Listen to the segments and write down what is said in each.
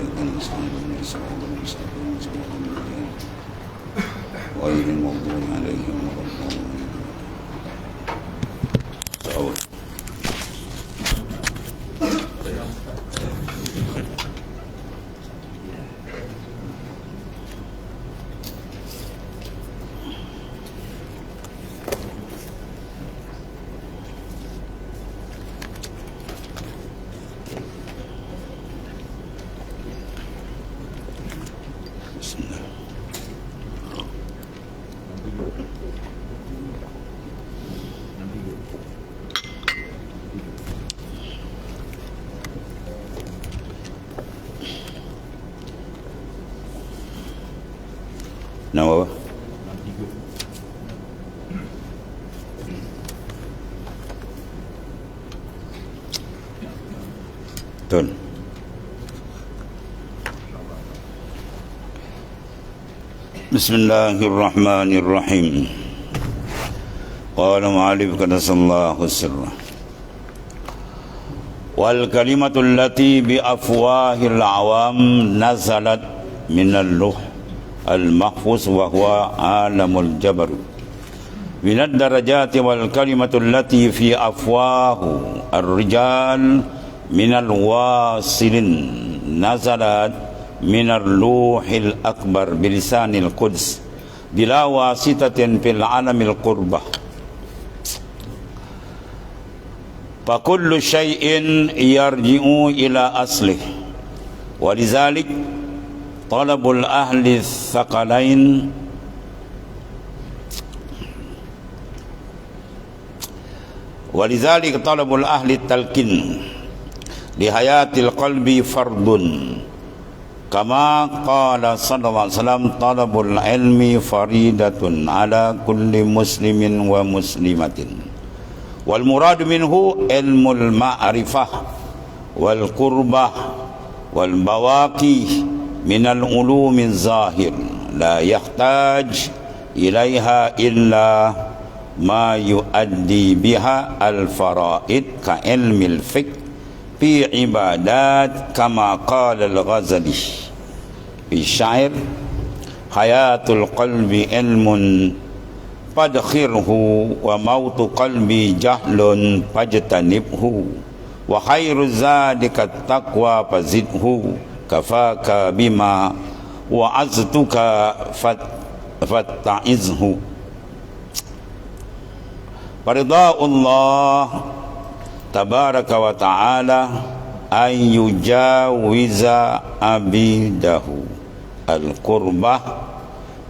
إياك نستعين صراط المستقيم صراط الذين غير المغضوب عليهم ولا الضالين. Nama apa? Tun. Bismillahirrahmanirrahim. Qala ma'alif kadasallahu sirrah. Wal kalimatul lati bi afwahil awam nazalat minal luh al-mahfuz wa huwa alamul jabarut minad darajati wal kalimatul lati fi afwahu ar-rijal minal wasilin nazalat minal luhil akbar bilisanil quds bila wasitatin fil alamil qurbah fa kullu syai'in yarji'u ila aslih walizalik talabul ahli thaqalain walizalik talabul ahli talqin li hayatil qalbi fardun kama qala sallallahu alaihi wasallam talabul ilmi faridatun ala kulli muslimin wa muslimatin wal murad minhu ilmul ma'rifah wal qurbah wal bawaqi minal ulumi zahir la yahtaj ilaiha illa ma yuaddi biha al faraid ka ilmil fiqh fi ibadat kama qala al Ghazali fi syair hayatul qalbi ilmun fadkhirhu wa mautu qalbi jahlun fajtanibhu wa khairu zadika taqwa fazidhu kafaka bima wa'aztuka fatta'izhu farida'ullah tabaraka wa ta'ala an yujawiza abidahu al-qurbah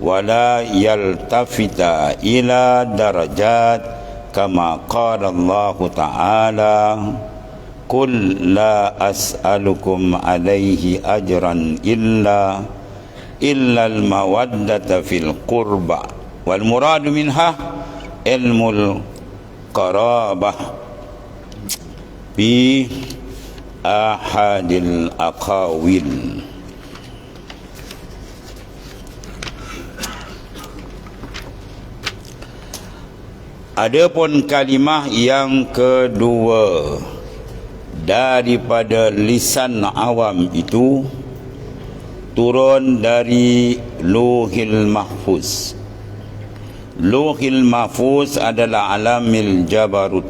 wa la yaltafita ila darajat kama qala Allah ta'ala Qul la as'alukum alaihi ajran illa al-mawaddata fil qurba wal muradu minha ilmul qarabah bi ahadil aqawil. Adapun kalimah yang kedua daripada lisan awam itu turun dari Lauhil Mahfuz. Lauhil Mahfuz adalah alamil jabarut.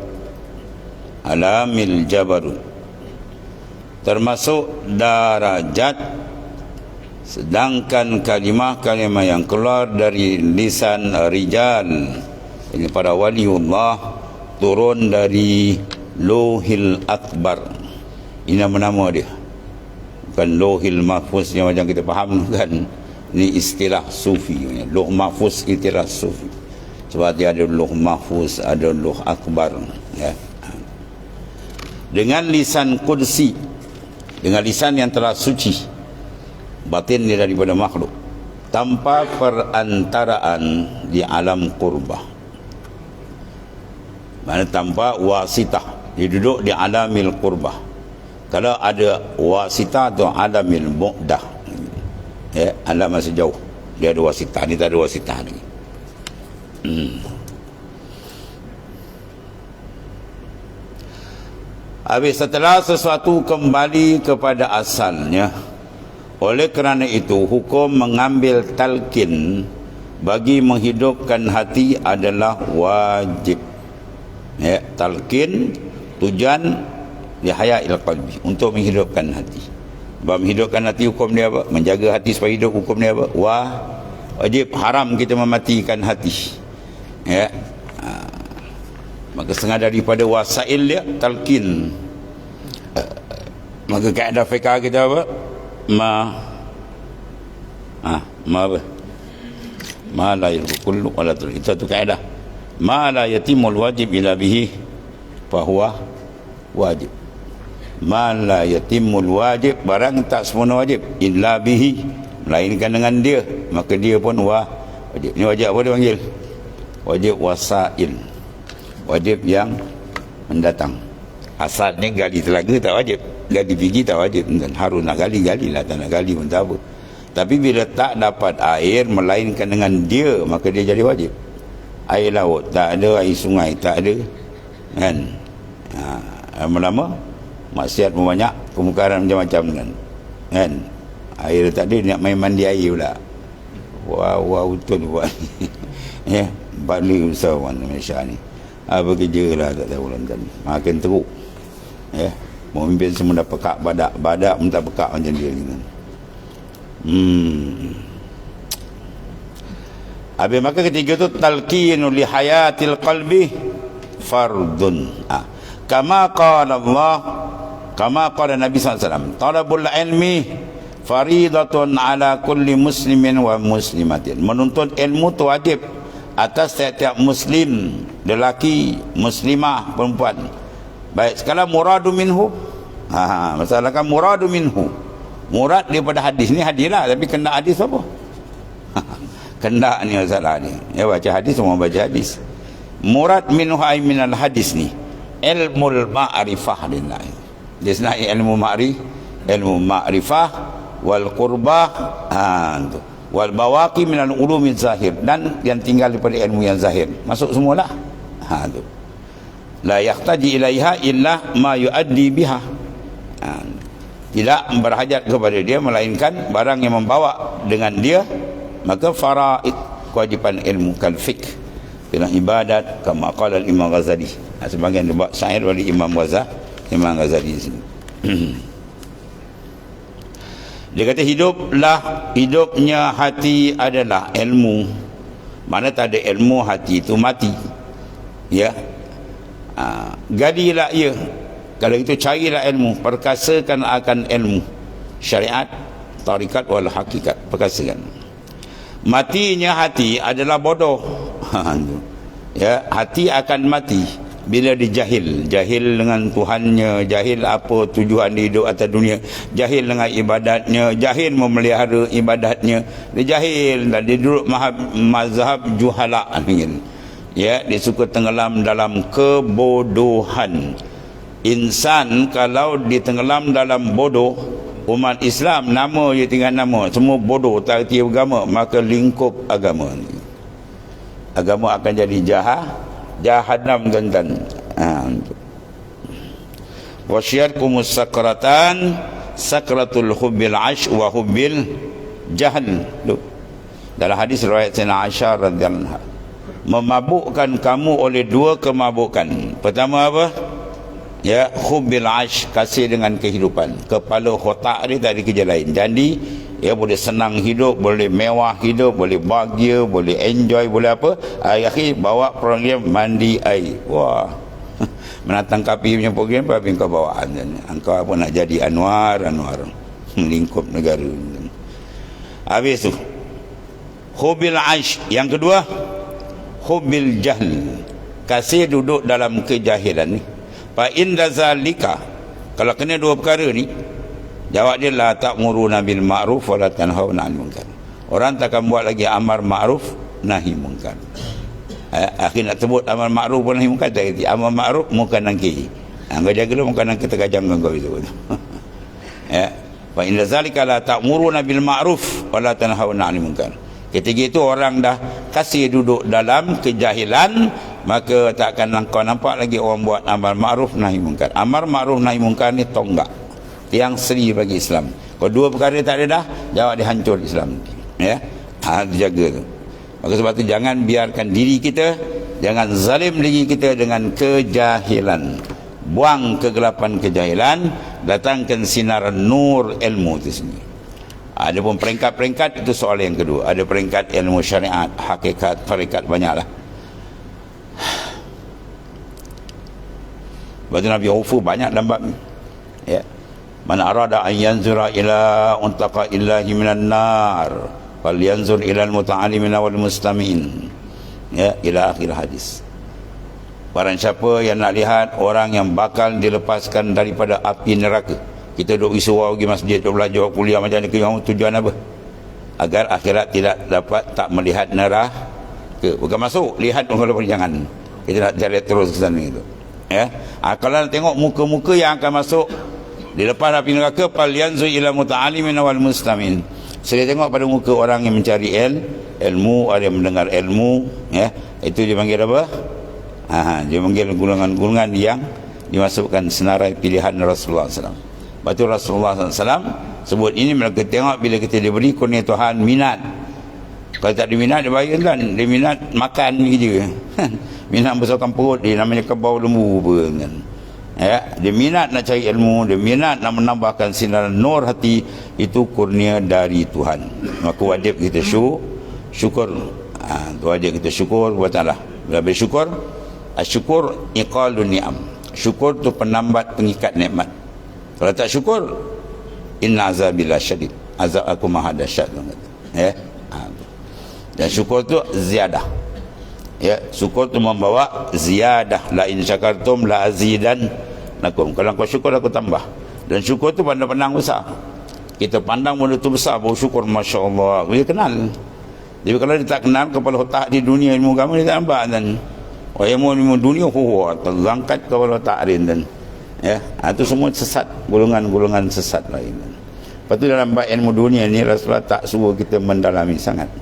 Alamil jabarut termasuk darajat, sedangkan kalimah-kalimah yang keluar dari lisan rijal, ini para waliullah, turun dari Lauhil Akbar. Ini nama dia, bukan Lauhil Mahfuz yang macam kita faham kan. Ini istilah sufi. Lauh Mahfuz istilah sufi. Sebab dia ada Lauh Mahfuz, ada Lauh Akbar ya. Dengan lisan kursi, dengan lisan yang telah suci, batin dia daripada makhluk, tanpa perantaraan di alam qurbah, mana tanpa wasitah. Dia duduk di alamil qurbah. Kalau ada wasitah atau alamil bu'dah, ya, alam masih jauh, dia ada wasitah. Ni tak ada wasitah lagi. Habis setelah sesuatu kembali kepada asalnya, Oleh kerana itu, hukum mengambil talqin bagi menghidupkan hati adalah wajib. Ya, talqin tujuan lihayail qalbi, untuk menghidupkan hati. Sebab menghidupkan hati hukum dia apa? Menjaga hati supaya hidup, hukum dia apa? Wajib. Haram kita mematikan hati. Ya. Maka setengah daripada wasail dia talqin. Maka kaedah fiqh kita apa? Ma apa? Ma la kullu wala tul. Itu kaedah. Ma la yatimul wajib illa bihi fahuwa wajib. Ma la yatimul wajib, barang tak sempurna wajib illa bihi, melainkan dengan dia, maka dia pun wajib. Ini wajib apa dia panggil? Wajib wasail. Wajib yang mendatang. Asalnya gali telaga tak wajib, gali pergi tak wajib, dan harus nak gali-galilah, tak nak gali pun tak apa. Tapi bila tak dapat air melainkan dengan dia, maka dia jadi wajib. Air laut tak ada, air sungai tak ada, kan? Lama-lama maksiat pun banyak, kemungkaran macam-macam, kan? Air tak ada, nak main mandi air pula. Wah betul buat. Ya, balik usaha Malaysia ni. Apa kerja lah tak tahu lantan. Makin teruk. Ya, pemimpin semua dah pekak badak pun tak pekak macam dia ni. Habis maka ketiga tu talqinu li hayatil qalbi fardun. Kama qala Allah, kama qala Nabi SAW, talabul ilmi faridatun ala kulli muslimin wa muslimatin. Menuntut ilmu tu wajib atas setiap muslim, lelaki, muslimah, perempuan. Baik, sekarang muradu minhu. Masalah kan muradu minhu. Murad daripada hadis ni hadis lah, tapi kena hadis apa? Kena ni masalah ni. Ya, baca hadis semua baca hadis. Murad minhu ay minal hadis ni ilmul ma'rifah lillah. Dia senang ilmu ma'rifah wal qurbah, wal bawaqi minal ulumi zahir, dan yang tinggal daripada ilmu yang zahir. Masuk semualah. Tu. La yahtaji ilaiha illa ma yuaddi biha. Tidak berhajat kepada dia melainkan barang yang membawa dengan dia. Maka faraid, kewajipan ilmu, kal fiqh, kena ibadat, kama qala Imam Ghazali. Sebagian dibuat syair oleh Imam Ghazali di sini. Dia kata hidupnya hati adalah ilmu. Mana tak ada ilmu, hati itu mati. Ya. Gadilah ia. Kalau itu carilah ilmu, perkasakan akan ilmu syariat, tarikat wal hakikat, perkasakan. Matinya hati adalah bodoh. Ya, hati akan mati bila dijahil, jahil dengan Tuhannya, jahil apa tujuan dia hidup atas dunia, jahil dengan ibadatnya, jahil memelihara ibadatnya, dia jahil dan dia duduk mazhab juhala. Ya, dia suka tenggelam dalam kebodohan. Insan kalau ditenggelam dalam bodoh, umat Islam nama je tinggal nama, semua bodoh, tak erti agama, maka lingkup agama ni, agama akan jadi jahannam tuan-tuan. Wasyarkumus sakratan sakratul hubbil ash wa hubbil jahl. Dalam hadis riwayat Sayyidina Aisyah radhiyallahu anha, memabukkan kamu oleh dua kemabukan. Pertama apa? Ya, hubbil ash, kasih dengan kehidupan. Kepala otak dia tak ada kerja lain. Jadi ya, boleh senang hidup, boleh mewah hidup, boleh bahagia, boleh enjoy, boleh apa. Akhir bawa program mandi air. Wah, menatang kapi punya program apa yang kau bawa? Engkau apa nak jadi Anwar lingkup negara. Habis tu hubbil ash. Yang kedua hubbil jahl, kasih duduk dalam kejahilan ni. Fa inda zalika, kalau kena dua perkara ni, jawab dia, la ta'muruna bil ma'ruf wa la tanhauna 'anil munkar. Orang takkan buat lagi amar ma'ruf nahi munkar. Akhir nak sebut amar ma'ruf nahi munkar, tak erti. Amar ma'ruf munkar nangki. Kau jaga lu munkar nangki terkajam kau itu. Ya. Fa inda zalika la ta'muruna bil ma'ruf wa la tanhauna 'anil munkar. Ketika itu orang dah kasih duduk dalam kejahilan, maka tak akan kau nampak lagi orang buat amar ma'ruf nahi munkar. Amar ma'ruf nahi munkar ni tonggak, tiang seri bagi Islam. Kalau dua perkara tak ada dah, jawab dia hancur Islam. Ya. Jaga tu. Maka sebab tu jangan biarkan diri kita, jangan zalim diri kita dengan kejahilan. Buang kegelapan kejahilan, datangkan sinar nur ilmu itu sendiri. Ada pun peringkat-peringkat, itu soal yang kedua. Ada peringkat ilmu syariat, hakikat, tarikat, banyaklah. Bagi Nabi Ufu banyak dalam bab ni. Ya. Man arada an yanzura ila untaqa illahi minan nar fal yanzur ila al-muta'allimina wal mustami'in. Ya, ila akhir hadis. Barang siapa yang nak lihat orang yang bakal dilepaskan daripada api neraka. Kita duduk isua pergi masjid, duduk belajar, kuliah macam ni, tujuan apa? Agar akhirat tidak dapat tak melihat neraka. Bukan masuk, lihat kalau jangan. Kita nak cari terus ke sana itu. Ya. Kalau nak tengok muka-muka yang akan masuk dilepas api neraka, fal yanzu ila muta'allimin wal mustamin. Saya tengok pada muka orang yang mencari ilmu, ada yang mendengar ilmu, ya. Itu dia panggil apa? Dia panggil golongan-golongan yang dimasukkan senarai pilihan Rasulullah SAW. Lepas tu Rasulullah SAW sebut ini mereka tengok bila kita diberi kurnia Tuhan minat. Kalau tak ada minat, dia bayangkan dia minat makan je. Minat besarkan perut dia, namanya kebau lembu apa kan. Ya, dia minat nak cari ilmu, dia minat nak menambahkan sinar nur hati, itu kurnia dari Tuhan. Maka wajib kita syukur. Tu wajib kita syukur kepada Allah. Bila bersyukur, asyukur iqalun ni'am. Syukur tu penambat pengikat nikmat. Kalau tak syukur, inna azabillah syadid. Azab aku maha dahsyat. Ya. Dan syukur tu ziyadah. Ya, syukur tu membawa ziyadah. La in syakartum la azidannakum. Kalau kau syukur aku tambah. Dan syukur tu pandang besar. Kita pandang benda tu besar, baru syukur, masya-Allah. Dia kenal. Jadi kalau dia tak kenal kepala otak di dunia ilmu agama, dia tak nampak kan. Ilmu dunia terangkat kepala otak dia dan ya, itu semua sesat, golongan-golongan sesat lain. Lepas tu dalam bab ilmu dunia ni Rasulullah tak suruh kita mendalami sangat.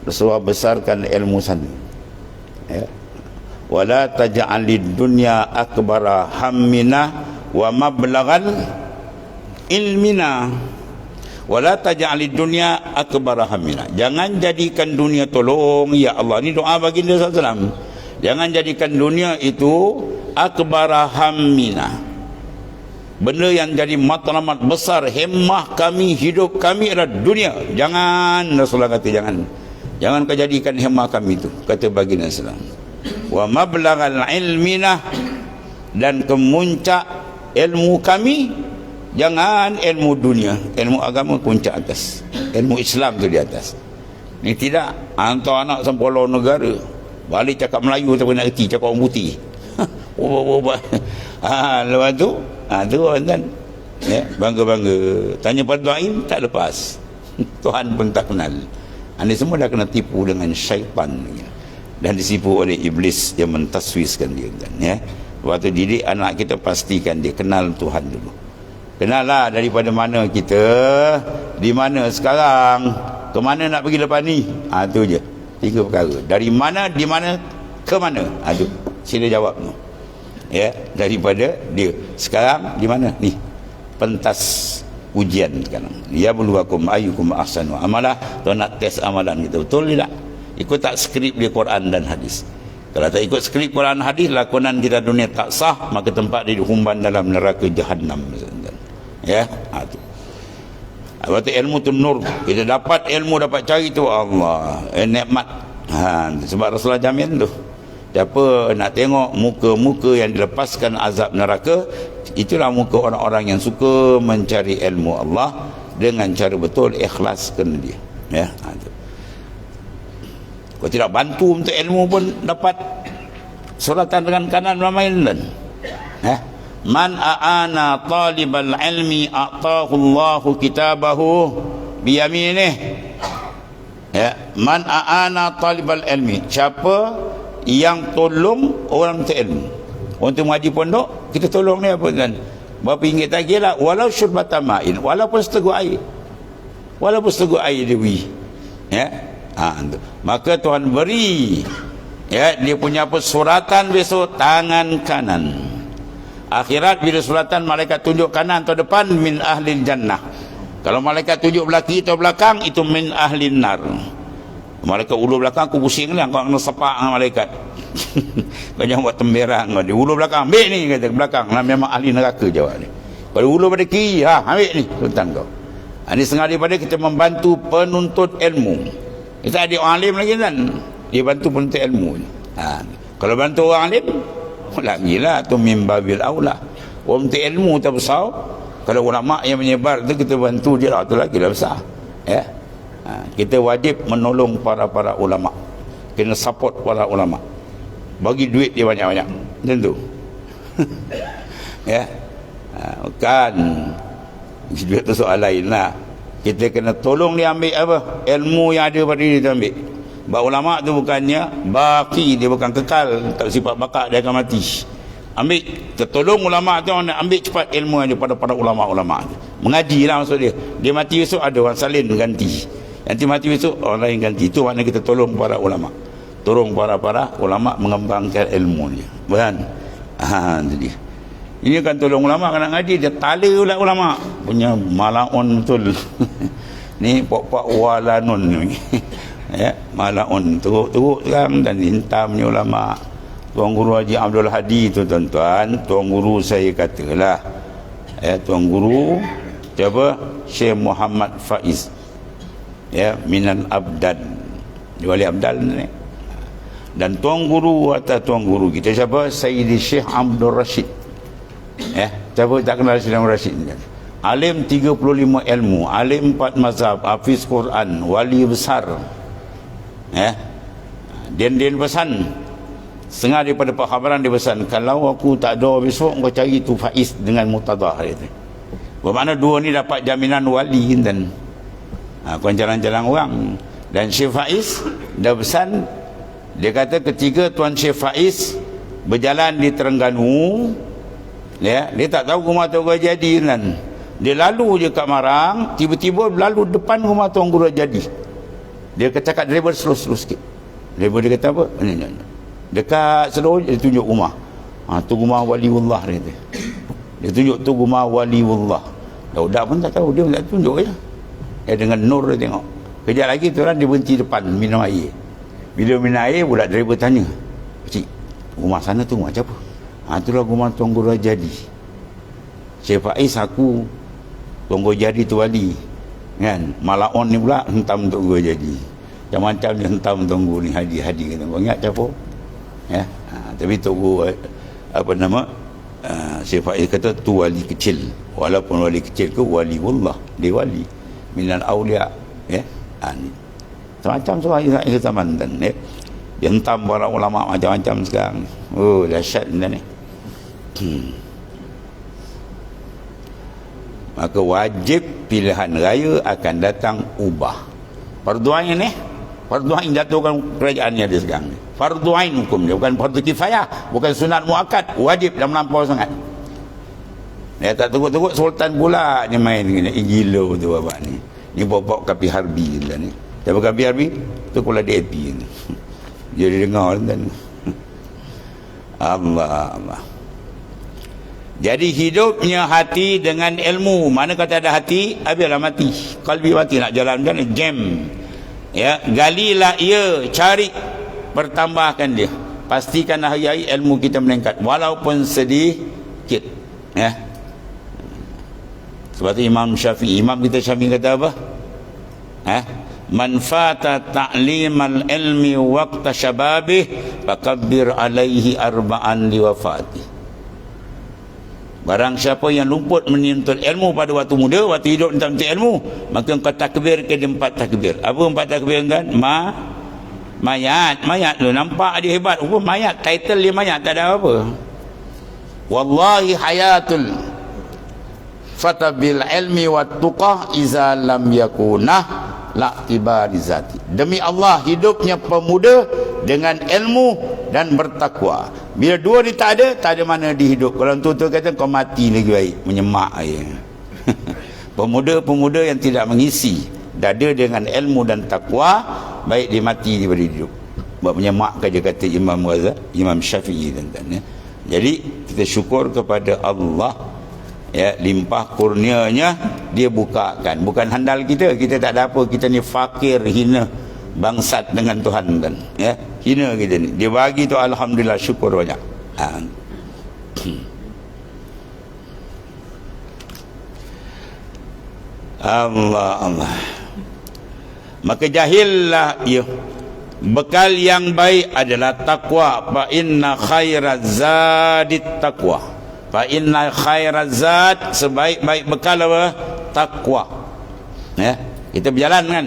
Rasulullah besarkan ilmu sana. Ya. Wala taj'alid dunya akbara hammina wa mablaghan ilmina. Wala taj'alid dunya akbara hammina. Jangan jadikan dunia, tolong ya Allah. Ini doa baginda sallallahu. Jangan jadikan dunia itu akbara hammina. Benda yang jadi matlamat besar himmah kami, hidup kami adalah dunia. Jangan, Rasulullah kata jangan. Jangan kau jadikan himmah kami itu, kata baginda sallallahu. Wa mablaghal ilminah, dan kemuncak ilmu kami, jangan ilmu dunia, ilmu agama puncak atas, ilmu Islam tu di atas. Ni tidak hantar anak sampai luar negara, balik cakap Melayu tak nak erti, cakap orang putih. Lepas tu tu kan ya, bangga-bangga tanya pada doain tak lepas. Tuhan pun tak kenal. Ini semua dah kena tipu dengan syaitan ya. Dan disipu oleh iblis yang mentaswiskan dia kan ya. Waktu didik anak kita, pastikan dia kenal Tuhan dulu. Kenallah daripada mana kita, di mana sekarang, ke mana nak pergi lepas ni. Tu je. 3 perkara. Dari mana, di mana, ke mana. Tu. Sila jawab tu. Ya, daripada dia. Sekarang di mana? Ni. Pentas ujian sekarang. Ya buluwakum ayyukum ahsanu amalah. Tuan nak test amalan kita. Betul tidak? Ikut tak skrip di Quran dan hadis. Kalau tak ikut skrip Quran hadis, lakonan kita dunia tak sah, maka tempat dia dihumban dalam neraka Jahannam. Ya, tu. Waktu ilmu tu nur. Kita dapat ilmu, dapat cari tu Allah. Nikmat. Sebab Rasulullah jamin tu. Siapa nak tengok muka-muka yang dilepaskan azab neraka, itulah muka orang-orang yang suka mencari ilmu Allah dengan cara betul, ikhlas kena dia. Ya, tu. Kalau tidak bantu untuk ilmu pun dapat suratan dengan kanan mamain dan. Man a'ana talibal ilmi a'tahu Allahu kitabahu biyaminih. Ya, man a'ana talibal ilmi. Siapa yang tolong orang minta ilmu. Untuk mengaji pondok, kita tolong dia apa kan? Berapa ringgit tagilah, walau syurbatan ma'in, walaupun seteguk air. Walaupun seteguk air dia beri. Ya. Maka Tuhan beri ya, dia punya apa, suratan besok tangan kanan. Akhirat bila suratan malaikat tunjuk kanan atau depan, min ahlil jannah. Kalau malaikat tunjuk belaki atau belakang, itu min ahlin nar. Malaikat ulu belakang, aku pusing lah, kau kena sepak dengan malaikat. Kau jangan buat temberang. Dia ulu belakang, ambil ni, kata belakang. Nah, memang ahli neraka jawab dia. Kalau ulu pada kiri, ambil ni, tuan kau. Ini setengah daripada kita membantu penuntut ilmu. Kita ada orang alim lagi kan, dia bantu penuntut ilmu. Kalau bantu orang alim, lagilah tu mimbabil aulah. Penuntut ilmu tak besar. Kalau ulama yang menyebar tu kita bantu dia lah, tu lagi dah besar. Ya. Kita wajib menolong para ulama. Kena support para ulama. Bagi duit dia banyak-banyak. Macam tu. Ya. Bukan duit tu soal lain lah. Kita kena tolong dia ambil apa? Ilmu yang ada pada dia ambil. Sebab ulama tu bukannya baki, dia bukan kekal, tak sifat bakar, dia akan mati. Ambil, tertolong ulama tu, ambil cepat ilmu yang ada pada ulama-ulama tu. Mengaji lah maksud dia. Dia mati besok ada orang salin ganti. Nanti mati besok orang lain ganti. Itu makna kita tolong para ulama. Tolong para ulama mengembangkan ilmunya. Bukan? Itu dia. Ini kan tolong ulama kena ngaji, dia tala pula ulama. Punya malaun betul. Ni pok-pok walanun ni. Ya, malaun teruk-teruk sekarang dan hintamnya ulama. Tuan Guru Haji Abdul Hadi tu tuan-tuan, Tuan Guru saya katalah. Ya, Tuan Guru siapa? Syekh Muhammad Faiz. Ya, Minal Abdan. Dia wali Abdal ni. Dan Tuan Guru atau Tuan Guru kita siapa? Sayyidi Syekh Abdul Rashid. Siapa tak kenal Syekh Abdul Rashid ni? Alim 35 ilmu, alim 4 mazhab, hafiz Quran, wali besar. Dia pesan setengah daripada pengkhabaran, dia pesan, kalau aku tak ada besok, kau cari tu Faiz dengan Murtadah. Bermakna dua ni dapat jaminan wali dan kau jalan-jalan orang. Dan Syekh Faiz dah pesan, dia kata ketika Tuan Syekh Faiz berjalan di Terengganu, dia tak tahu rumah Tuan Guru Jadi kan. Dia lalu je kat Marang, tiba-tiba lalu depan rumah Tuan Guru Jadi. Dia cakap driver slow sikit. Driver dia kata apa? Dekat slow dia tunjuk rumah. Tu rumah waliullah dia kata. Dia tunjuk tu rumah waliullah. Budak pun tak tahu, dia tak tunjuk je. Dengan nur dia tengok. Kejap lagi tu orang dia berhenti depan minum air. Bila minum air, budak driver tanya, "Cik, rumah sana tu rumah siapa?" Itulah rumah Tuan Guru Jadi. Syekh Faiz aku Tuan Guru Jadi tu wali. Kan? Malaon ni pula hentam Tuan Guru Jadi. Macam-macam dia hentam Tuan Guru ni hadi-hadi kata. Kau ingat siapa? Ya. Tapi Tuan Guru Syekh Faiz kata tu wali kecil. Walaupun wali kecil ke waliullah, dia wali minal aulia. Ya. Macam-macam soal kita mantan. Ya. Dia hentam para ulama macam-macam sekarang. Oh, dahsyat benda ni. Maka wajib pilihan raya akan datang ubah. Fardu ain ni, fardu ain jatuhkan kerajaan ni ada sekarang ni. Fardu ain hukum dia, bukan fardu kifayah, bukan sunat muakkad, wajib dah melampau sangat. Dia tak teruk-teruk sultan pula ni main gini, gila tu babak ni. Ni bawa kapi harbi lah ni. Siapa kapi harbi? Tu kepala DAP ni. Dia dengar kan. Allah. Jadi hidupnya hati dengan ilmu. Mana kata ada hati, habislah mati. Kalbi mati nak jalan kan jam. Ya, galilah ia, cari, bertambahkan dia. Pastikan hari-hari ilmu kita meningkat walaupun sedikit. Ya. Sebab tu Imam Syafi'i, imam kita Syafi'i kata apa? Man fata ta'limal ilmi waqta syababih fakabbir alaihi arba'an liwafati. Barang siapa yang luput menuntut ilmu pada waktu muda, waktu hidup tak menuntut ilmu, maka engkau takbir ke 4 takbir. Apa 4 takbir kan? Mayat tu nampak dia hebat. Mayat, title dia mayat, tak ada apa. Wallahi hayatul fata bil ilmi wat tuqah iza lam yakunah la tibari zati. Demi Allah, hidupnya pemuda dengan ilmu dan bertakwa. Bila dua ni tak ada mana dihidup. Kalau tuan-tuan kata kau mati lagi baik, menyemak aja. Pemuda-pemuda yang tidak mengisi dada dengan ilmu dan takwa, baik dia mati daripada hidup. Buat menyemak saja kata Imam Syafi'i tuan-tuan. Jadi kita syukur kepada Allah. Ya, limpah kurnianya dia bukakan. Bukan handal kita. Kita tak ada apa. Kita ni fakir, hina, bangsat dengan Tuhan kan. Ya, hina kita ni. Dia bagi tu alhamdulillah, syukur banyak. Allah. Maka jahillah ia. Bekal yang baik adalah takwa. Fa inna khairaz zadit taqwa. Fa inna khairaz zad, sebaik-baik bekal apa? Takwa. Ya, kita berjalan kan.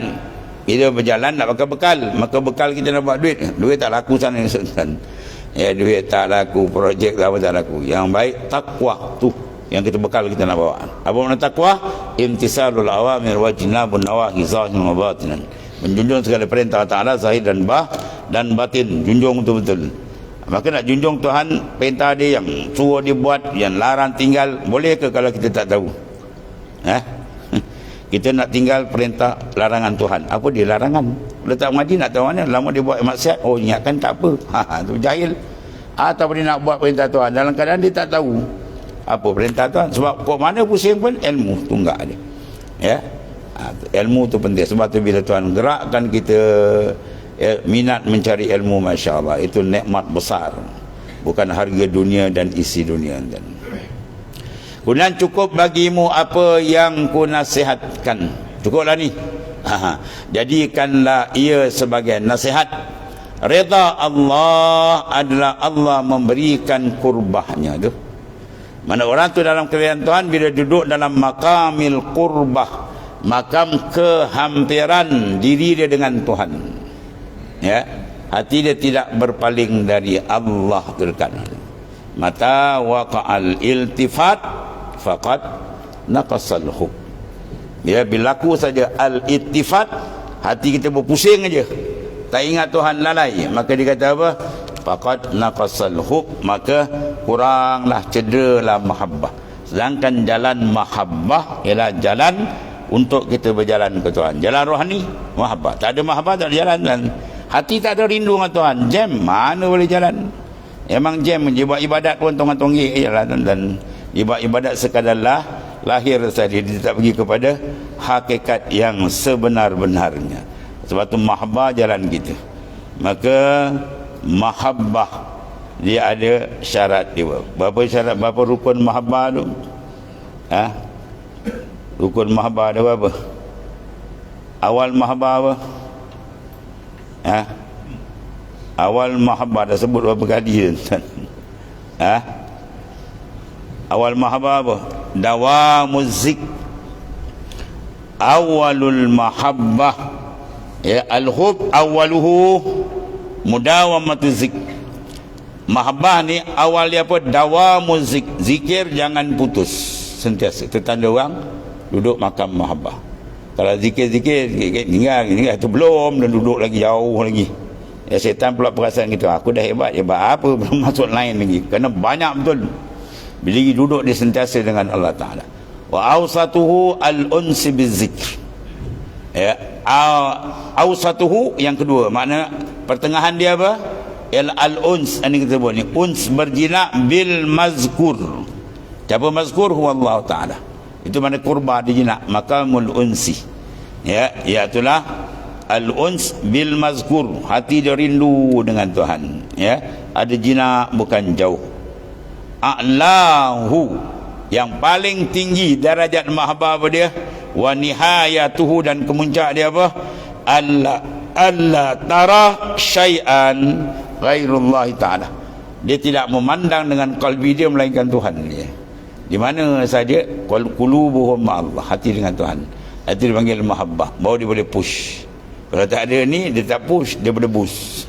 Kita berjalan nak pakai bekal, maka bekal kita nak buat duit. Duit tak laku sana sana. Ya, duit tak laku, projek apa tak laku. Yang baik takwa tu yang kita bekal kita nak bawa. Apa makna takwa? Imtisalul awamir wa jinabun nawahi zahiran wa batinan. Menjunjung segala perintah Ta'ala zahir dan batin. Junjung betul-betul. Maka nak junjung Tuhan, perintah dia yang suruh dia buat, yang larang tinggal, boleh ke kalau kita tak tahu? Kita nak tinggal perintah larangan Tuhan. Apa dia larangan? Letak mengaji nak tahu mana? Lama dia buat maksiat, oh ingatkan tak apa. Tu jahil. Atau dia nak buat perintah Tuhan dalam keadaan dia tak tahu apa perintah Tuhan. Sebab kok mana pusing pun ilmu tunggak dia. Ya. Ilmu tu penting. Sebab tu bila Tuhan gerakkan kita minat mencari ilmu, Masya Allah, itu nikmat besar. Bukan harga dunia dan isi dunia. Kemudian cukup bagimu apa yang ku nasihatkan. Cukuplah ni. Jadikanlah ia sebagai nasihat. Reda Allah adalah Allah memberikan kurbahnya tu. Mana orang tu dalam kerajaan Tuhan bila duduk dalam makamil kurbah, makam kehampiran diri dia dengan Tuhan. Ya, hati dia tidak berpaling dari Allah dekat. Mata waqa'al iltifat faqad naqasal hub. Ya, berlaku saja al-ittifat, hati kita berpusing aja, tak ingat Tuhan, lalai, maka dia kata apa? Faqad naqasal hub, maka kuranglah, cederalah mahabbah. Sedangkan jalan mahabbah ialah jalan untuk kita berjalan ke Tuhan. Jalan rohani mahabbah. Tak ada mahabbah tak ada jalan. Dan hati tak ada rindu dengan Tuhan, jam mana boleh jalan? Memang jam je. Buat ibadat pun tonggak-tonggik je lah. Dan ibadat sekadar lahir saja, dia tak pergi kepada hakikat yang sebenar-benarnya. Sebab tu mahabbah jalan kita. Maka mahabbah dia ada syarat dia. Berapa syarat, berapa rukun mahabbah tu? Rukun mahabbah ada berapa? Awal mahabbah apa? Awal mahabbah dah sebut berapa kali tuan? Awal mahabbah apa? Dawamuz zik. Awalul mahabbah, ya, al-hub awaluhu mudawamatu zik. Mahabbah ni awal dia apa? Dawamuz zik. Zikir jangan putus, sentiasa. Itu tanda orang duduk makam mahabbah. Kalau zikir-zikir tinggal tu belum, dan duduk lagi jauh lagi. Ya, syaitan pula perasaan gitu, aku dah hebat apa, belum masuk lain lagi. Kerana banyak betul. Bila duduk dia sentiasa dengan Allah Ta'ala. Wa awsatuhu al-unsi bizikr. Ya, awsatuhu yang kedua, makna pertengahan dia apa? Al-uns, ini kita sebut ni, uns berjinak bil mazkur. Siapa mazkur? Huwa Allah Ta'ala. Itu mana kurba dijinak, makamul unsi. Ya, iaitulah al-uns bil mazkur, hati dia rindu dengan Tuhan. Ya, ada jinak bukan jauh. A'lahu, yang paling tinggi darajat mahabbah dia, wa nihayatuhu, dan kemuncak dia apa? Allah tara syai'an ghairullah Ta'ala. Dia tidak memandang dengan kalbi dia melainkan Tuhan dia. Di mana saja qulubuhum ma'allah, hati dengan Tuhan. Hati dipanggil mahabbah, baru dia boleh push. Kalau tak ada ni, dia tak push, dia berdebus.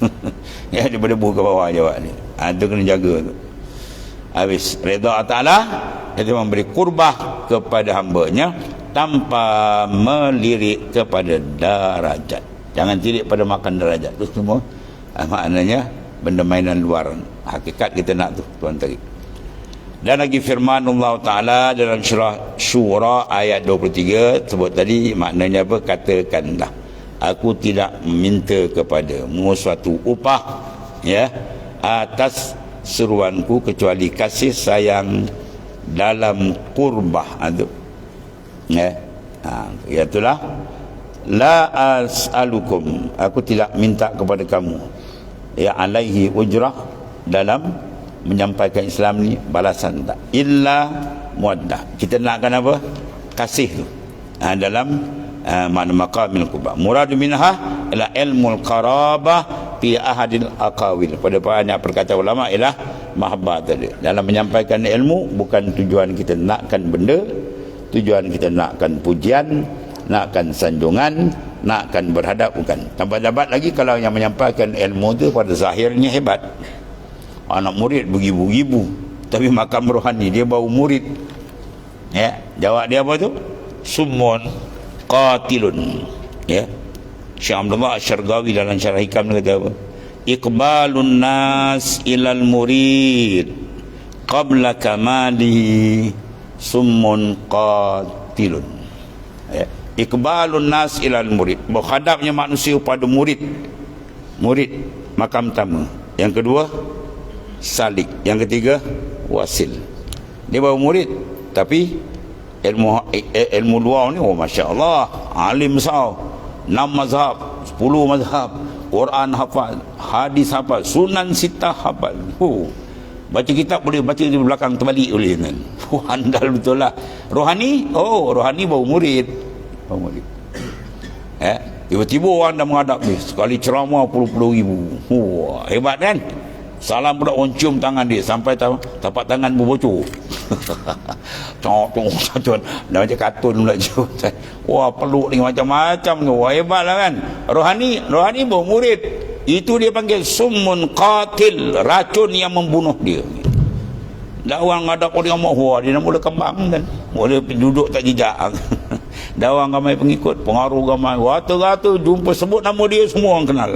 Ya, dia berdebus ke bawah jawab ni. Itu kena jaga tu. Habis redha Ta'ala, dia memberi kurbah kepada hambanya tanpa melirik kepada darajat. Jangan tirik pada makan darajat. Itu semua maknanya benda mainan luar. Hakikat kita nak tu, Tuhan tarik. Dan lagi firman Allah Ta'ala dalam surah Syura ayat 23 sebut tadi, maknanya apa? Katakanlah, aku tidak meminta kepadamu suatu upah, ya, atas seruanku kecuali kasih sayang dalam qurbah itu. Itulah la as'alukum, aku tidak minta kepada kamu ya alaihi ujrah, dalam menyampaikan Islam ni balasan tak, illa muaddah, kita nakkan apa, kasih tu dalam makna maqamil qurbah. Murad minha ila ilmul qarabah fi ahadil aqawil, pada banyak perkataan ulama ialah mahabbah tadi, dalam menyampaikan ilmu. Bukan tujuan kita nakkan benda, tujuan kita nakkan pujian, nakkan sanjungan, nakkan berhadap, bukan. Tambah dapat lagi kalau yang menyampaikan ilmu tu pada zahirnya hebat, anak murid beribu-ribu, tapi makam rohani dia baru murid. Jawab dia apa tu? Summun qatilun. Syekh Abdullah Asy-Syarqawi dalam Syarah Hikam dia kata apa? Iqbalun nas ilal murid qabla kamalihi summun qatilun. Iqbalun nas ilal murid, menghadapnya manusia pada murid. Murid makam pertama, yang kedua salik, yang ketiga wasil. Dia baru murid, tapi ilmu luar ni, Masya Allah, alim besar, 6 mazhab, 10 mazhab, Quran hafal, hadis hafal, sunan sitah hafal. Baca kitab boleh baca di belakang terbalik boleh kan. Andal betul lah. Rohani, rohani baru murid. Tiba-tiba orang dah menghadap ni, sekali ceramah puluh-puluh ribu. Hebat kan? Salam pula orang cium tangan dia sampai tapak tangan berbocor. Dah macam kartun pula cium. Wah, peluk ni macam-macam tu. Wah, hebat lah kan? Rohani baru murid. Itu dia panggil summun qatil, racun yang membunuh dia. Dah orang ngadap orang wah, dia nak mula kembang kan, mula duduk tak jejak. Dah orang ramai pengikut, pengaruh ramai, rata-rata jumpa sebut nama dia semua orang kenal.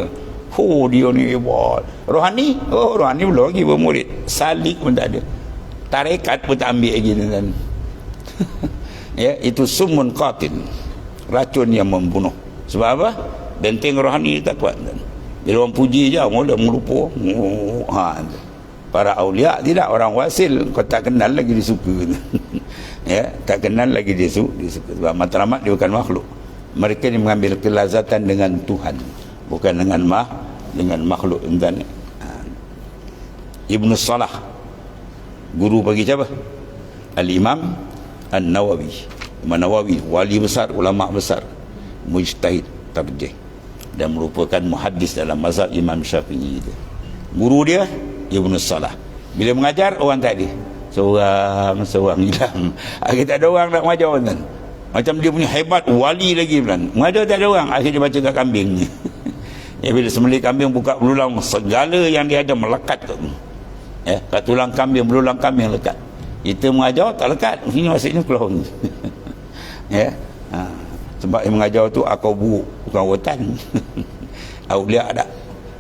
Dia ni hebat. Rohani belum lagi bermurid, salik pun tak ada, tarekat pun tak ambil lagi kan. Itu summun qatil, racun yang membunuh. Sebab apa? Benteng rohani tak kuat kan. Bila orang puji je mula melupa. Para aulia tidak, orang wasil kau tak kenal lagi disuka. Tak kenal lagi disuka. Sebab matlamat dia bukan makhluk. Mereka ni mengambil kelazatan dengan Tuhan, bukan dengan makhluk. Ibnu Salah, guru bagi siapa? Al-Imam An-Nawawi. Imam Nawawi wali besar, ulama besar, mujtahid tarjih, dan merupakan muhaddis dalam mazhab Imam Syafi'i itu. Guru dia Ibnu Salah. Bila mengajar orang tak ada, seorang hilang. Kita ada orang nak mengajar kan, macam dia punya hebat wali lagi kan, mengajar tak ada orang, akhirnya baca kat kambing. Bila sembelih kambing buka belulang, segala yang dia ada melekat tu. Kat tulang kambing, belulang kambing lekat. Kita mengajar tak lekat, ini maksudnya keluar. Sebab yang mengajar tu akau buruk, bukan rotan. Aulia ada.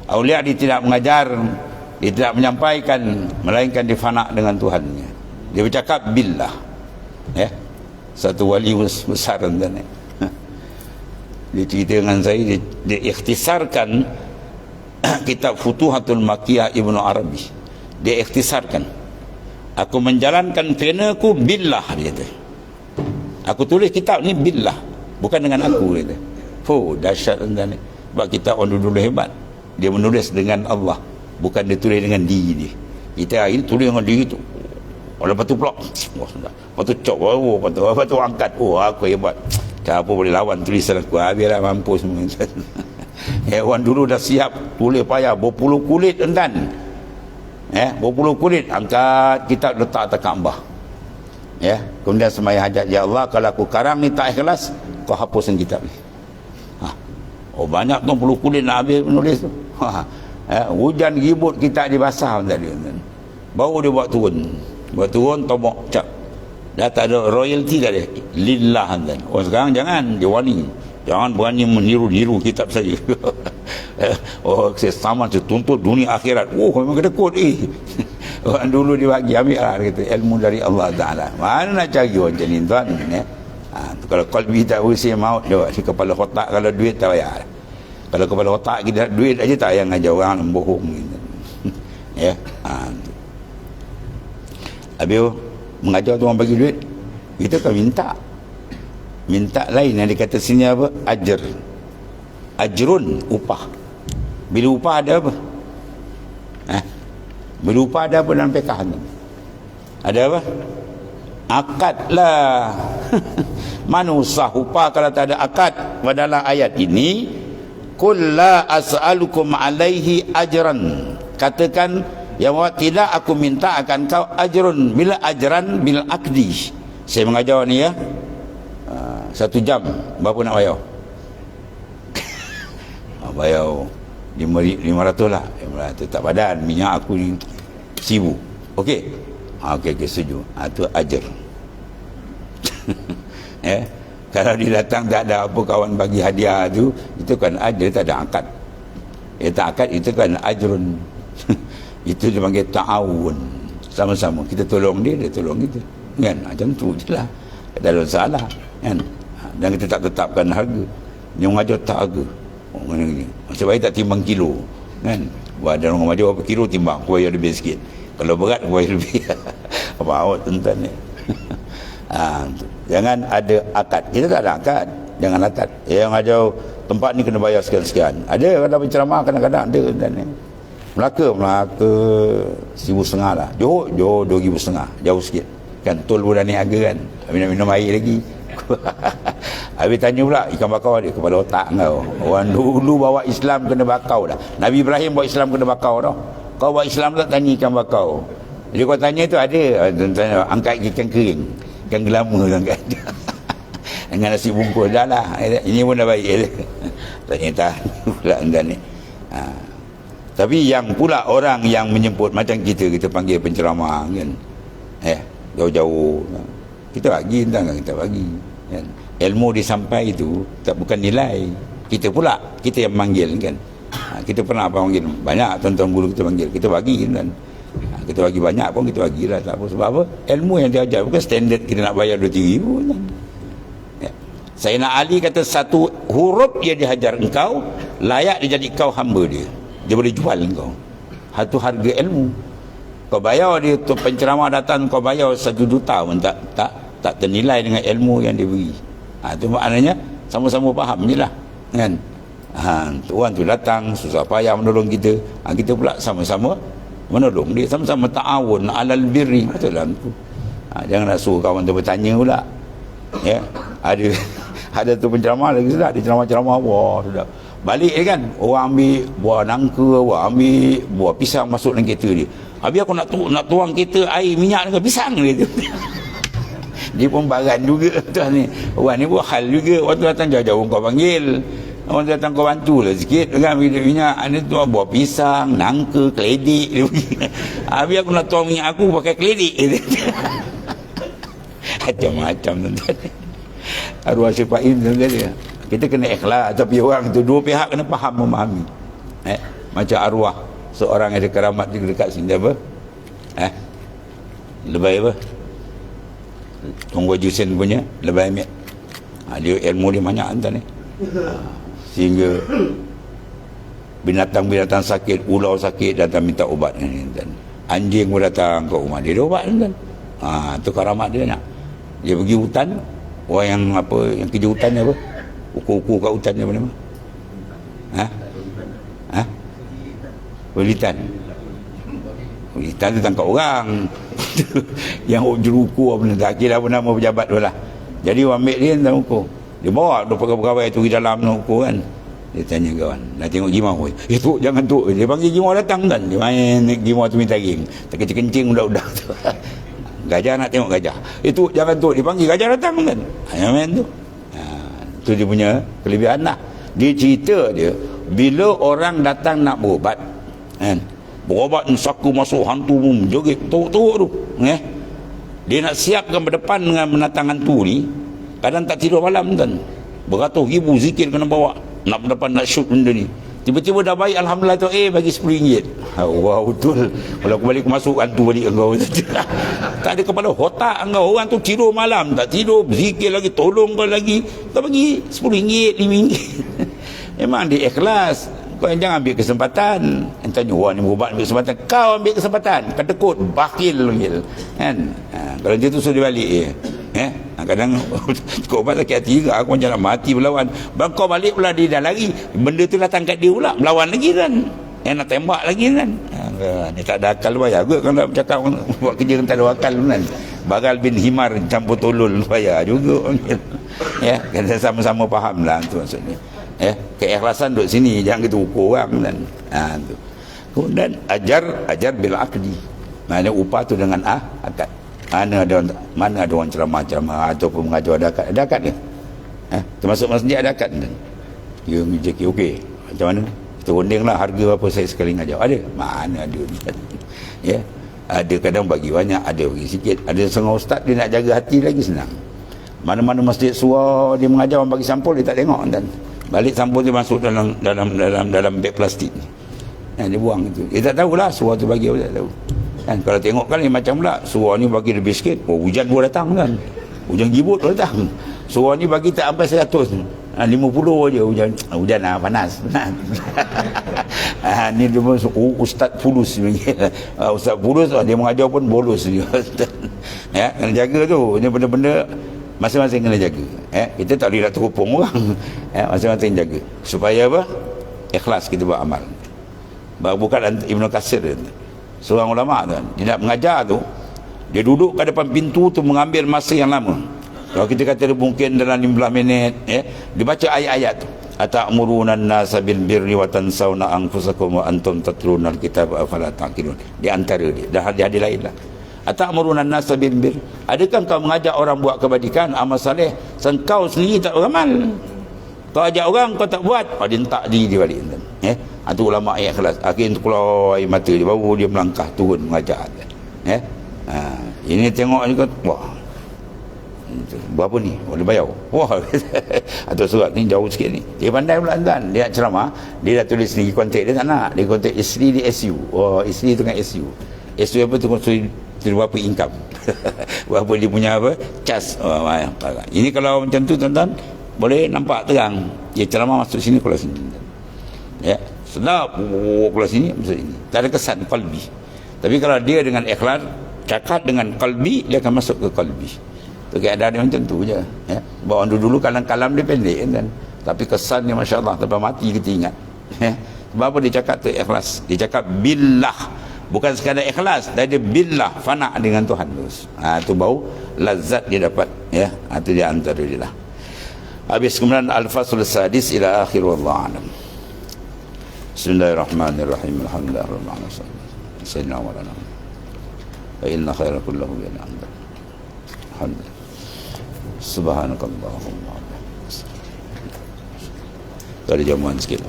Aulia dia tidak mengajar, dia tidak menyampaikan, melainkan dia fana dengan Tuhannya. Dia bercakap billah. Satu wali besar dan dia cerita dengan saya, dia ikhtisarkan kitab Futuhatul Makkiyah Ibnu Arabi. Dia ikhtisarkan, aku menjalankan fenaku billah, dia kata. Aku tulis kitab ni billah, bukan dengan aku, dia kata. Dahsyat tuan-tuan. Sebab kita orang dulu hebat, dia menulis dengan Allah, bukan dia tulis dengan diri dia. Kita hari tulis dengan diri tu. Lepas tu pula, lepas tu cok, lepas tu angkat, aku hebat, siapa boleh lawan tulisan aku, biarlah mampus semua. Orang dulu dah siap tulis payah, berpuluh kulit tuan-tuan. Berpuluh kulit, angkat kitab letak atas Kaabah. Kemudian sembahyang hajat, ya Allah, kalau aku karang ni tak ikhlas, kau hapuskan kitab ni. Banyak tu puluh kulit nak habis menulis tu. Hujan ribut kitab dibasah tadi. Baru dia buat turun tomok cap. Dah tak ada royalty dah dia. Lillah kan. Sekarang jangan, dia warning. Jangan berani meniru-niru kitab saja. Saya sama tuntut dunia akhirat. Memang kena kod orang dulu dia bagi ambil lah, kata ilmu dari Allah Ta'ala. Mana nak cari orang macam ni tuan? Kalau qalbi tak usia maut dia buat kepala otak, kalau duit tak payah. Kalau kepala otak kita duit aja tak payah ngajar orang bohong gitu. Habis mengajar tu orang bagi duit, kita kan minta lain. Yang dikata sini apa? Ajrun, upah. Bila upah ada apa? Bila upah ada apa dalam fiqh tu? Ada apa? Akad lah. Mana usah upah kalau tak ada akad? Dalam ayat ini, qul la as'alukum alaihi ajran. Katakan, ya Allah, tidak aku minta akan kau ajrun. Bila ajran bil akdi. Saya mengajar ni ya, 1 jam berapa nak bayar? Bayar 500 lah. 500 tak padan. Minyak aku ni 1000. Okey. Okey, setuju. Itu ajar. Kalau dia datang tak ada apa, kawan bagi hadiah tu, itu kan ajar, tak ada akad. Tak akad, itu kan ajrun. Itu dia panggil ta'awun. Sama-sama kita tolong dia, dia tolong kita, kan? Macam tu je lah. Tak ada salah, kan? Dan kita tak tetapkan harga. Yang mengajar tak harga. Macam baik tak timbang kilo, kan? Ada orang mengajar berapa kilo, timbang, aku bayar lebih sikit. Kalau berat, aku bayar lebih. Apa awak tuan-tuan ni? Jangan ada akad. Kita tak ada akad, jangan akad. Yang ajar tempat ni kena bayar sekian-sekian. Ada kadang penceramah, kadang-kadang ada tuan ni. Melaka 1,500 lah. Johor 2,500, jauh sikit, kan? Tol pun dah naik harga, kan? Habis nak minum air lagi. Habis tanya pula, ikan bakau dia kepala otak kau. Orang dulu bawa Islam kena bakau dah. Nabi Ibrahim bawa Islam kena bakau dah. Kau bawa Islam tak tanya ikan bakau. Jadi kau tanya tu ada, tanya, angkat ikan kering, ikan gelama tu angkat. Dengan nasi bungkus dah lah. Ini pun dah baik. Tanya pula anda ni. Tapi yang pula orang yang menjemput macam kita panggil penceramah, kan? Jauh-jauh kita bagi, entah kita bagi, kan? Ilmu disampai itu tak bukan nilai. Kita pula, kita yang manggil, kan? Kita pernah panggil banyak tuan-tuan guru kita panggil, kita bagi, kan? Kita bagi banyak pun kita bagilah, tak apa. Sebab apa? Ilmu yang dia ajar, bukan standard kita nak bayar 2-3 ribu, kan? Sayyidina Ali kata, satu huruf dia dihajar engkau, layak dia jadi kau hamba dia. Dia boleh jual engkau. Satu harga ilmu. Kau bayar dia tu penceramah datang, kau bayar 1 juta pun tak ternilai dengan ilmu yang dia beri. Itu maknanya sama-sama faham je lah, kan? Tuan tu datang susah payah menolong kita, kita pula sama-sama menolong dia, sama-sama ta'awun alal birri. Betul lah tu. Jangan nak suruh kawan tu bertanya pula, ya. Ada tu penceramah lagi sudah, dia ceramah-ceramah, wah sudah balik dia, kan? Orang ambil buah nangka, orang ambil buah pisang masuk dalam kereta dia. Habis aku nak tuang kereta air minyak dengan pisang dia tu. Dia pun baran juga tuan ni. Orang ni pun hal juga. Waktu datang jauh-jauh kau panggil, orang datang kau bantu lah sikit, kan? Minyak ni tu buah pisang, nangka, keledik dia pergi. Habis aku nak tuang minyak aku pakai keledik dia. Macam-macam tuan-tuan. Arwah Syifain tuan-tuan. Kita kena ikhlas, tapi orang tu dua pihak kena faham, memahami. Macam arwah seorang ada keramat dekat sini apa? Lebay apa? Tunggu Jusen punya lebay ambil. Dia ilmu dia banyak entah ni. Sehingga binatang-binatang sakit, ular sakit datang minta ubat kan. Anjing pun datang ke rumah dia, ubat kan. Tu keramat dia nak. Dia pergi hutan, orang yang apa, yang kerja hutannya apa? Ukur-ukur kat hutannya apa nama? Hutan tu tangkap orang. Yang jurukur apa tak kira apa nama pejabat tu lah. Jadi orang ambil dia tentang ukur, dia bawa dua pegawai tu di dalam ukur, kan. Dia tanya kawan, nak tengok gimau? Tu jangan tu. Dia panggil gimau datang, kan. Dia main gimau tu minta ring, tak kencing-kencing budak-budak tu. Gajah nak tengok gajah, itu jangan tu. Dia panggil gajah datang, kan. Main tu. Tu dia punya kelebihan lah. Dia cerita dia, bila orang datang nak berubat, kan, berubat saku masuk hantu joget teruk-teruk tu, dia nak siapkan berdepan dengan menatang hantu ni, kadang tak tidur malam, kan. Beratus ribu zikir kena bawa nak berdepan, nak shoot benda ni. Tiba-tiba dah baik, alhamdulillah tu, bagi RM10. Wah, betul. Kalau aku balik, aku masuk hantu balik engkau. Tak ada kepala otak engkau. Orang tu tidur malam, tak tidur, zikir lagi, tolong kau lagi, tak bagi RM10, RM5. Memang dia ikhlas. Kau jangan ambil kesempatan. tanya, wah ni berubat ambil kesempatan. Kau ambil kesempatan, kau tekut, bakil panggil. Kan? Kalau dia tu suruh dia balik je. Kadang cukup ubat sakit hati juga, aku macam nak mati berlawan. Kau balik pula dia dah lari. Benda tu datang kat dia pula, berlawan lagi kan. Nak tembak lagi kan. Ni tak ada akal bayar juga kalau nak bercakap buat kerja yang tak ada akal kan. Bagal bin Himar campur tolol bayar juga. Kita sama-sama faham lah tu maksudnya. Keikhlasan duduk sini, jangan kita ukur orang kan. Tu. Kemudian ajar bil aqdi. Maknanya upah tu dengan akad. Mana ada orang ceramah ataupun mengajar ada akad ke? Termasuk masjid ada akad kan. Dia rezeki okey. Macam mana? Kita runding lah harga apa saya sekali ngajar. Ada? Mana ada. Ada kadang bagi banyak, ada bagi sikit. Ada setengah ustaz dia nak jaga hati lagi senang. Mana-mana masjid surau dia mengajar orang bagi sampul dia tak tengok dan balik sampul dia masuk dalam beg plastik. Dia buang itu. Dia tak tahulah surau tu bagi apa tak tahu. Kan kalau tengok kan macam pula surau ni bagi lebih sikit. Hujan pun datang kan. Hujan gibut pun datang. Surau ni bagi tak sampai 100. 50 je hujan panas. Ni dia pun Ustaz Fulus Ustaz Fulus dia mengajar pun bolos dia. Kena jaga tu. Ini benda-benda masing-masing kena jaga. Kita tak boleh nak terupung orang. Masing-masing jaga supaya apa? Ikhlas kita buat amal. Bukan Ibn Katsir seorang ulama tu, dia nak mengajar tu, dia duduk kat depan pintu tu mengambil masa yang lama. Kalau kita kata mungkin dalam 15 minit, dia baca ayat-ayat tu. Ata'muruna an-nasa bil birri wa tansawna anfusakum wa antum tatluna al-kitaba afala taqilun. Di antara dia, dah ada lain lah. Ata'muruna an-nasa bil birri. Adakah kau mengajak orang buat kebajikan, amal soleh, kau sendiri tak beramal? Kau ajak orang, kau tak buat, dia tak diri balik. Itu ulama ayat ikhlas. Akhirnya keluar air mata dia, baru dia melangkah turun mengajar. Ini tengok juga, wah, berapa ni? Boleh bayar? Wah, atau surat ni jauh sikit ni. Dia pandai pula tuan. Dia nak ceramah, dia dah tulis sendiri kontak dia tak nak. Dia kontak isteri di SU. Oh, isteri tu kan SU. SU apa tu? Berapa income. Berapa dia punya apa? Cas. Ini kalau macam tu tuan-tuan, boleh nampak terang. Dia ceramah masuk sini, keluar sini. Sedap. Keluar sini, masuk sini. Tak ada kesan qalbi. Tapi kalau dia dengan ikhlas, cakap dengan qalbi, dia akan masuk ke qalbi. Tu keadaan dia macam tu je. Bawa dulu kalam dia pendek kan. Tapi kesan dia Masya Allah, sampai mati kita ingat. Sebab apa dia cakap tu ikhlas. Dia cakap billah. Bukan sekadar ikhlas, dia billah, fana dengan Tuhan terus. Tu bau lazat dia dapat. Tu dia antara dia lah. Habis kemudian al-fasul sadis ila akhir wallahu alam. Bismillahirrahmanirrahim. Alhamdulillah. Sayyidina wa lana. Wa inna khairan kullahu bi al-hamd. Alhamdulillah. Subhanakallahumma. Tadi jamuan sikit.